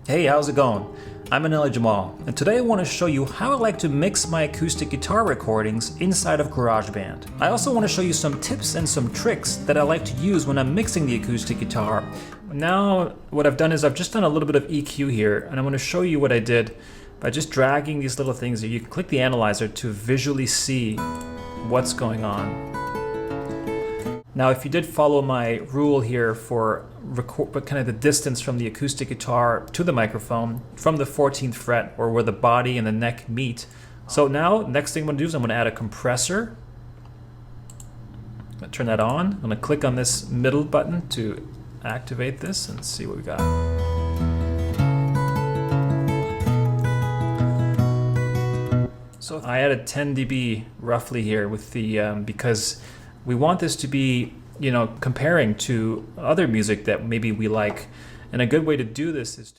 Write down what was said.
Hey, how's it going? I'm Anil Jamal, and today I want to show you how I like to mix my acoustic guitar recordings inside of GarageBand. I also want to show you some tips and some tricks that I like to use when I'm mixing the acoustic guitar. Now, what I've done is I've just done a little bit of EQ here, and I'm going to show you what I did by just dragging these little things here. You can click the analyzer to visually see what's going on. Now, if you did follow my rule here for kind of the distance from the acoustic guitar to the microphone from the 14th fret, or where the body and the neck meet. So now, next thing I'm going to do is I'm going to add a compressor. I'm going to turn that on. I'm going to click on this middle button to activate this and see what we got. So I added 10 dB roughly here with the because we want this to be, comparing to other music that maybe we like. And a good way to do this is to